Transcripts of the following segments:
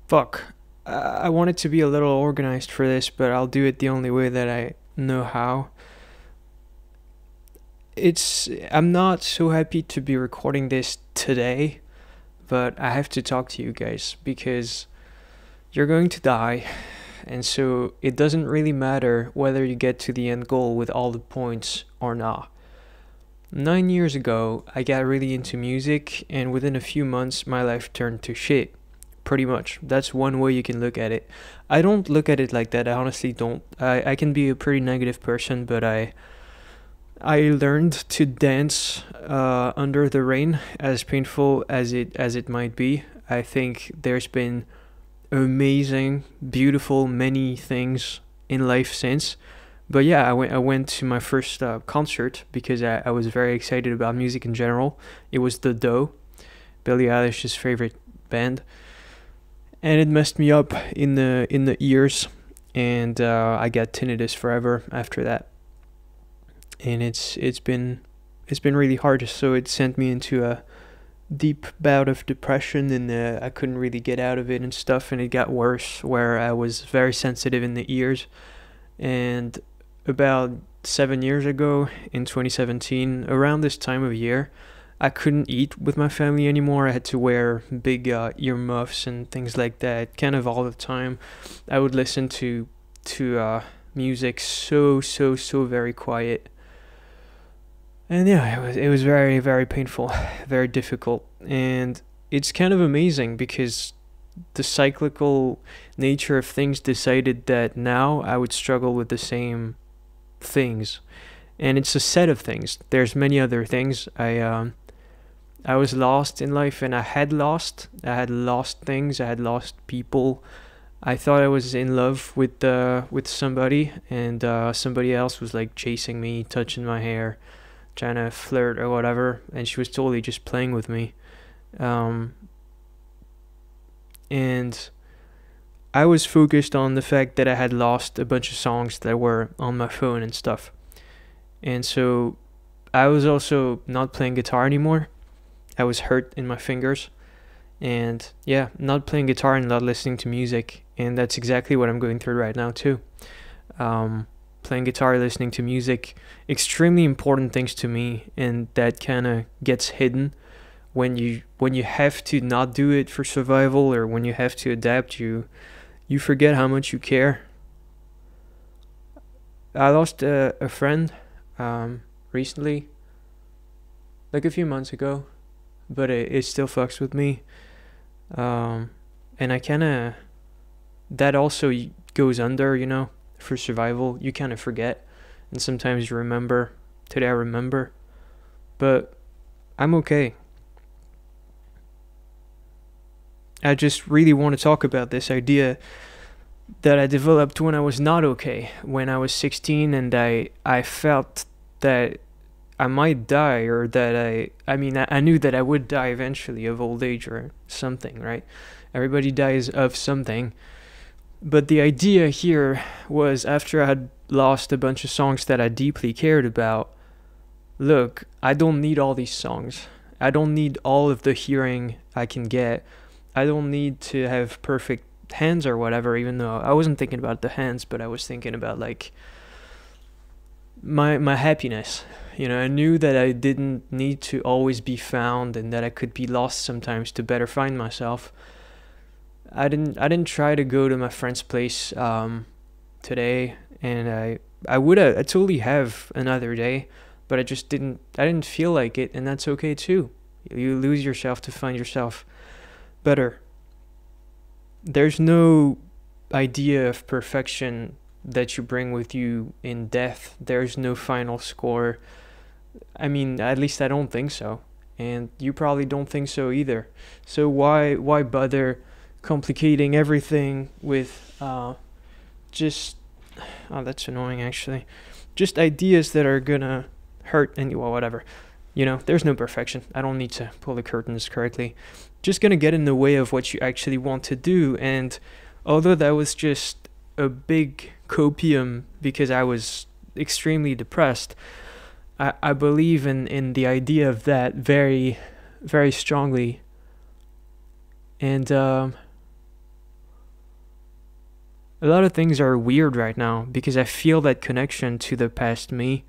Fuck. I wanted to be a little organized for this, but I'll do it the only way that I know how. I'm not so happy to be recording this today, but I have to talk to you guys because you're going to die, and so it doesn't really matter whether you get to the end goal with all the points or not. 9 years ago, I got really into music, and within a few months, my life turned to shit. Pretty much. That's one way you can look at it. I don't look at it like that. I honestly don't. I can be a pretty negative person, but I learned to dance under the rain, as painful as it might be. I think there's been amazing, beautiful, many things in life since. But yeah, I went to my first concert because I was very excited about music in general. It was The Doe, Billie Eilish's favorite band, and it messed me up in the ears, and I got tinnitus forever after that. And it's been really hard. So it sent me into a deep bout of depression, and I couldn't really get out of it and stuff. And it got worse, where I was very sensitive in the ears. And about 7 years ago, in 2017, around this time of year, I couldn't eat with my family anymore. I had to wear big earmuffs and things like that, kind of all the time. I would listen to music so very quiet, and yeah, it was very very painful, very difficult, and it's kind of amazing because the cyclical nature of things decided that now I would struggle with the same things, and it's a set of things. There's many other things. I was lost in life, and I had lost things. I had lost people. I thought I was in love with somebody, and somebody else was like chasing me, touching my hair, trying to flirt or whatever, and she was totally just playing with me. Um, and I was focused on the fact that I had lost a bunch of songs that were on my phone and stuff. And so I was also not playing guitar anymore. I was hurt in my fingers, and yeah, not playing guitar and not listening to music, and that's exactly what I'm going through right now too. Playing guitar, listening to music, extremely important things to me, and that kind of gets hidden when you have to not do it for survival, or when you have to adapt. You forget how much you care. I lost a friend recently, like a few months ago, but it still fucks with me. And I kind of, that also goes under, for survival. You kind of forget, and sometimes you remember. Today I remember, but I'm okay. I just really want to talk about this idea that I developed when I was not okay, when I was 16, and I felt that I might die, or that I knew that I would die eventually of old age or something, right? Everybody dies of something. But the idea here was, after I had lost a bunch of songs that I deeply cared about, look, I don't need all these songs. I don't need all of the hearing I can get. I don't need to have perfect hands or whatever, even though I wasn't thinking about the hands, but I was thinking about like my happiness. I knew that I didn't need to always be found, and that I could be lost sometimes to better find myself. I didn't try to go to my friend's place today, and I totally have another day, but I didn't feel like it, and that's okay too. You lose yourself to find yourself better. There's no idea of perfection that you bring with you in death. There's no final score. I mean, at least I don't think so. And you probably don't think so either. So why bother complicating everything with just oh, that's annoying actually. Just ideas that are gonna hurt, and well, whatever. There's no perfection. I don't need to pull the curtains correctly. Just gonna get in the way of what you actually want to do. And although that was just a big copium because I was extremely depressed, I believe in the idea of that very, very strongly. And A lot of things are weird right now because I feel that connection to the past me.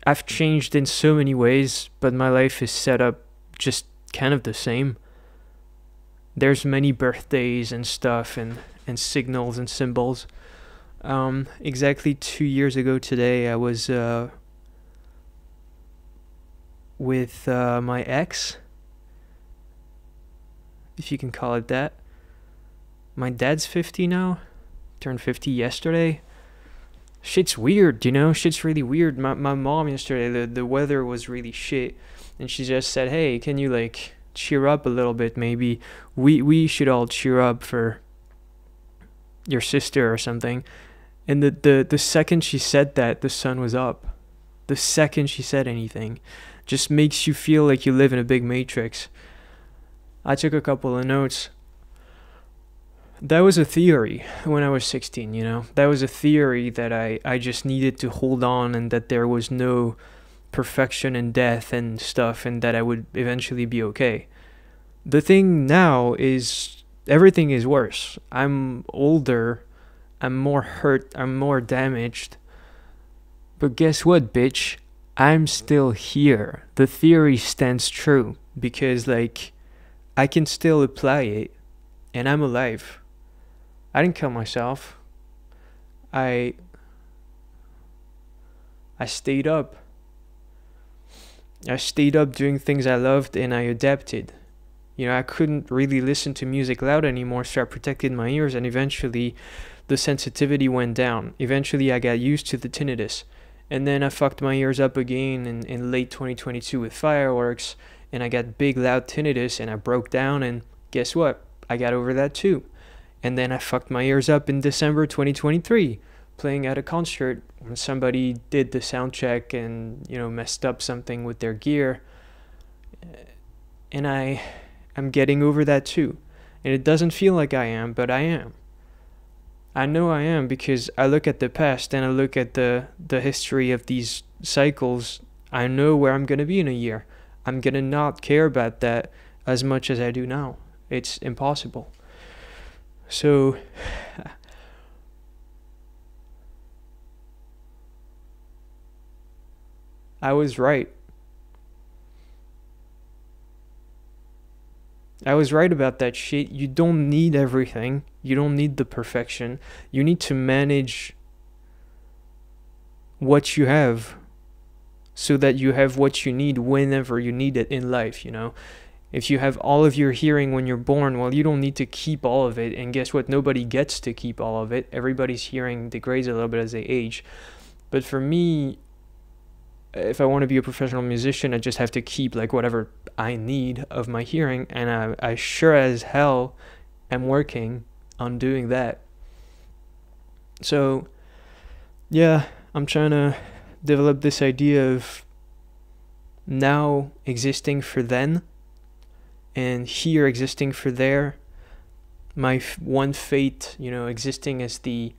I've changed in so many ways, but my life is set up just kind of the same. There's many birthdays and stuff and signals and symbols. Exactly 2 years ago today, I was with my ex, if you can call it that. My dad's 50 now, turned 50 yesterday. Shit's weird, you know? Shit's really weird. My mom yesterday, the weather was really shit, and she just said, hey, can you, like, cheer up a little bit, maybe? We should all cheer up for your sister or something. And the second she said that, the sun was up. The second she said anything. Just makes you feel like you live in a big matrix. I took a couple of notes. That was a theory when I was 16, you know? That was a theory that I just needed to hold on, and that there was no perfection in death and stuff, and that I would eventually be okay. The thing now is everything is worse. I'm older, I'm more hurt, I'm more damaged. But guess what, bitch? I'm still here. The theory stands true because, like, I can still apply it, and I'm alive. I didn't kill myself. I stayed up. I stayed up doing things I loved, and I adapted. You know, I couldn't really listen to music loud anymore, so I protected my ears, and eventually the sensitivity went down. Eventually I got used to the tinnitus. And then I fucked my ears up again in late 2022 with fireworks, and I got big loud tinnitus, and I broke down, and guess what? I got over that too. And then I fucked my ears up in December 2023, playing at a concert when somebody did the sound check and, you know, messed up something with their gear. And I'm getting over that too. And it doesn't feel like I am, but I am. I know I am because I look at the past and I look at the history of these cycles. I know where I'm going to be in a year. I'm going to not care about that as much as I do now. It's impossible. So I was right. I was right about that shit. You don't need everything. You don't need the perfection. You need to manage what you have so that you have what you need whenever you need it in life, you know? If you have all of your hearing when you're born, well, you don't need to keep all of it. And guess what? Nobody gets to keep all of it. Everybody's hearing degrades a little bit as they age. But for me, if I want to be a professional musician, I just have to keep like whatever I need of my hearing. And I sure as hell am working on doing that. So, yeah, I'm trying to develop this idea of now existing for then, and here existing for there. My one fate, you know, existing as the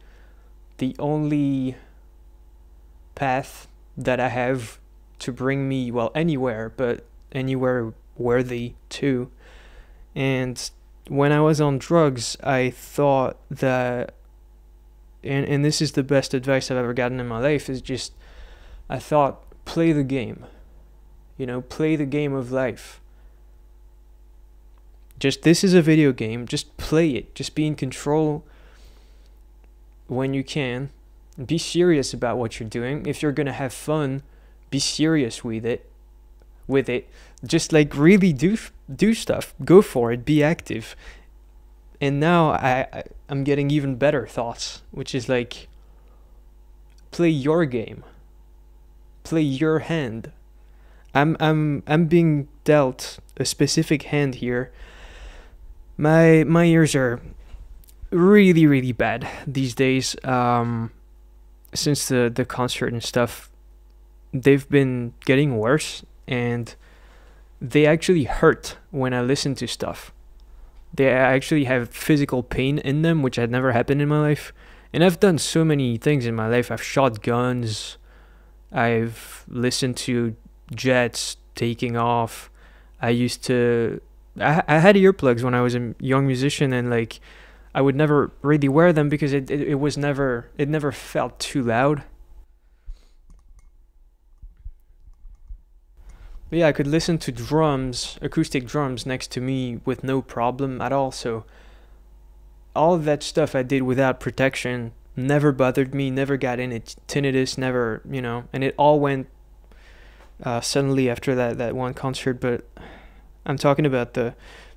only path that I have to bring me, well, anywhere, but anywhere worthy too. And when I was on drugs, I thought that, and this is the best advice I've ever gotten in my life, is just, I thought, play the game. You know, play the game of life. Just, this is a video game. Just play it. Just be in control when you can. Be serious about what you're doing. If you're gonna have fun, be serious with it. Just like really do stuff. Go for it. Be active. And now I'm getting even better thoughts, which is like, play your game. Play your hand. I'm being dealt a specific hand here. My ears are really, really bad these days. Since the concert and stuff, they've been getting worse, and they actually hurt when I listen to stuff. They actually have physical pain in them, which had never happened in my life. And I've done so many things in my life. I've shot guns. I've listened to jets taking off. I had earplugs when I was a young musician, and like I would never really wear them because it never felt too loud. But yeah, I could listen to drums, acoustic drums next to me with no problem at all. So all of that stuff I did without protection never bothered me, never got any tinnitus, never, and it all went suddenly after that one concert. But I'm talking about the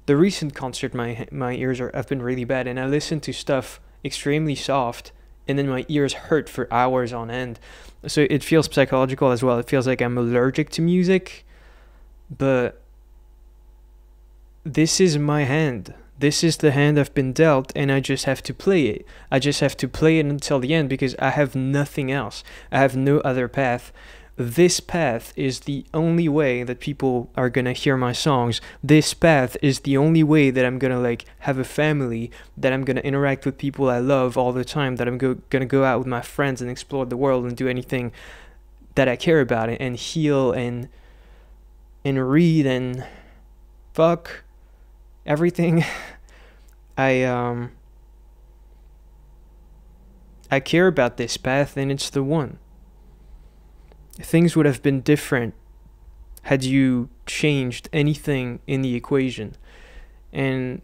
recent concert. My ears have been really bad, and I listened to stuff extremely soft, and then my ears hurt for hours on end. So it feels psychological as well. It feels like I'm allergic to music, but this is my hand. This is the hand I've been dealt, and I just have to play it. I just have to play it until the end because I have nothing else. I have no other path. This path is the only way that people are gonna hear my songs. This path is the only way that I'm gonna like have a family, that I'm gonna interact with people I love all the time, that I'm gonna go out with my friends and explore the world and do anything that I care about, and heal and read and fuck everything. I care about this path, and it's the one. Things would have been different had you changed anything in the equation. And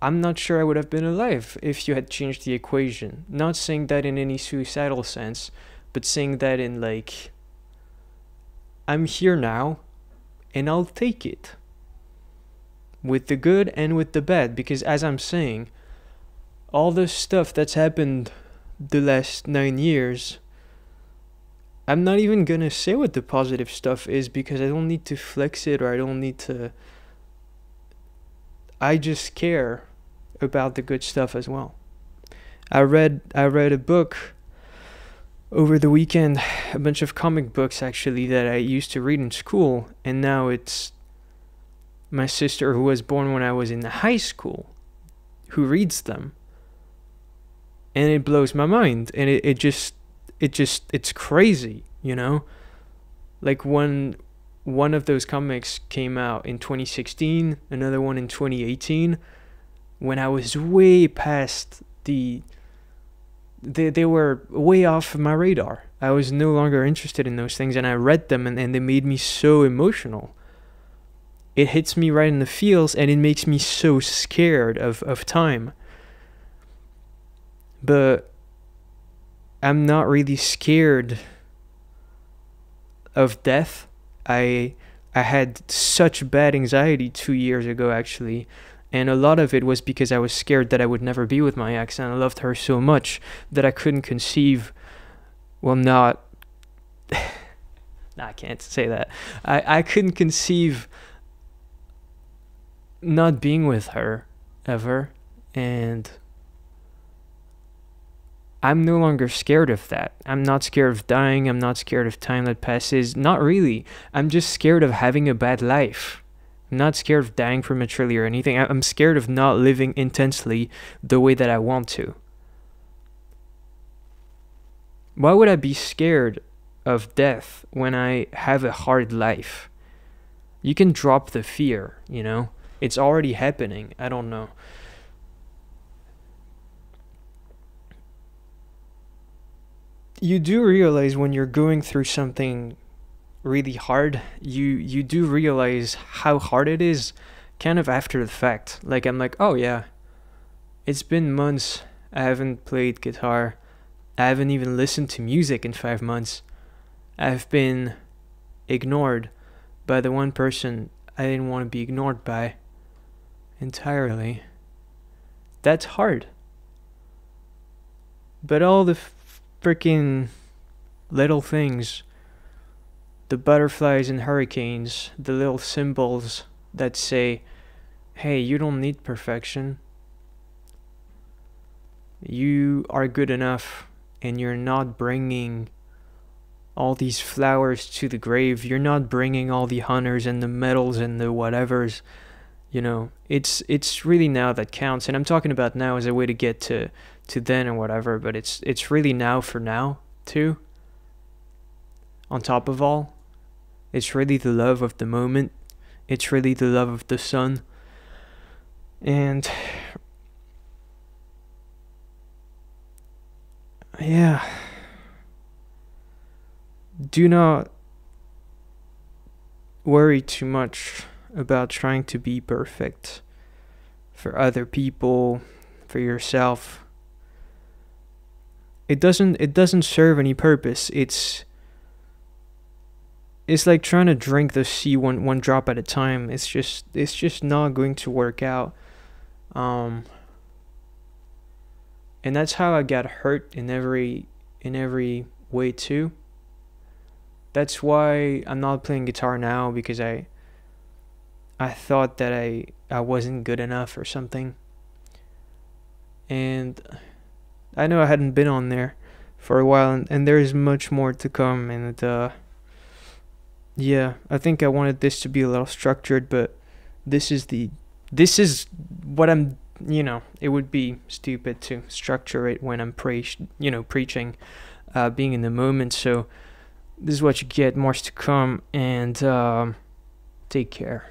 I'm not sure I would have been alive if you had changed the equation. Not saying that in any suicidal sense, but saying that in like, I'm here now, and I'll take it. With the good and with the bad, because as I'm saying, all the stuff that's happened the last 9 years, I'm not even gonna say what the positive stuff is because I don't need to flex it, or I don't need to. I just care about the good stuff as well. I read a book over the weekend, a bunch of comic books actually that I used to read in school, and now it's my sister, who was born when I was in high school, who reads them. And it blows my mind, and it's crazy, Like one of those comics came out in 2016, another one in 2018, when I was way past they were way off my radar. I was no longer interested in those things, and I read them, and they made me so emotional. It hits me right in the feels, and it makes me so scared of time. But I'm not really scared of death. I had such bad anxiety 2 years ago, actually, and a lot of it was because I was scared that I would never be with my ex, and I loved her so much that I couldn't conceive. Well, not. I can't say that. I couldn't conceive not being with her ever, and I'm no longer scared of that. I'm not scared of dying. I'm not scared of time that passes. Not really. I'm just scared of having a bad life. I'm not scared of dying prematurely or anything. I'm scared of not living intensely the way that I want to. Why would I be scared of death when I have a hard life? You can drop the fear, It's already happening. I don't know. You do realize when you're going through something really hard, you do realize how hard it is kind of after the fact. Like, I'm like, oh yeah, it's been months. I haven't played guitar. I haven't even listened to music in 5 months. I've been ignored by the one person I didn't want to be ignored by entirely. That's hard. But all the freaking little things, the butterflies and hurricanes, the little symbols that say, hey, you don't need perfection. You are good enough, and you're not bringing all these flowers to the grave. You're not bringing all the honors and the medals and the whatevers. It's really now that counts. And I'm talking about now as a way to get to then or whatever, but it's really now for now too. On top of all, it's really the love of the moment. It's really the love of the sun. And yeah, do not worry too much about trying to be perfect for other people, for yourself. It doesn't serve any purpose. It's like trying to drink the sea one drop at a time. It's just not going to work out. Um and that's how I got hurt in every way too. That's why I'm not playing guitar now, because I thought that I wasn't good enough or something. And I know I hadn't been on there for a while, and there is much more to come. And yeah, I think I wanted this to be a little structured, but this is the this is what I'm. It would be stupid to structure it when I'm preaching, being in the moment. So this is what you get. More to come, and take care.